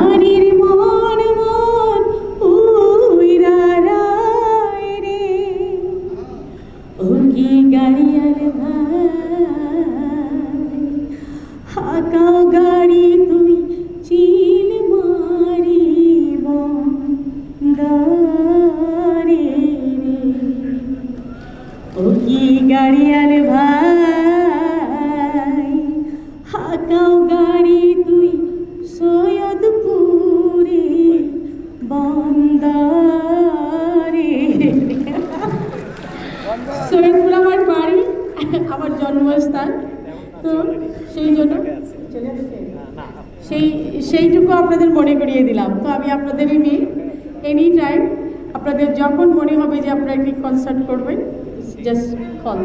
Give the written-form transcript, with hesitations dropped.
নারীর মন মন উইরারায় রে ও কি গাড়িয়ার ভাই হাকাও গাড়ি তুই চিল মারিব দারে রে ও কি গাড়িয়ার ভাই হাকাও গাড়ি তুই সৈয়দপুরে বন্দরে সৈয়দপুর আমার বাড়ি, আমার জন্মস্থান। তো সেই জন্য সেইটুকু আপনাদের মনে করিয়ে দিলাম। তো আমি আপনাদেরই মেয়ে, এনি টাইম আপনাদের যখন মনে হবে যে আপনারা একটি কনসার্ট করবেন, জাস্ট কল।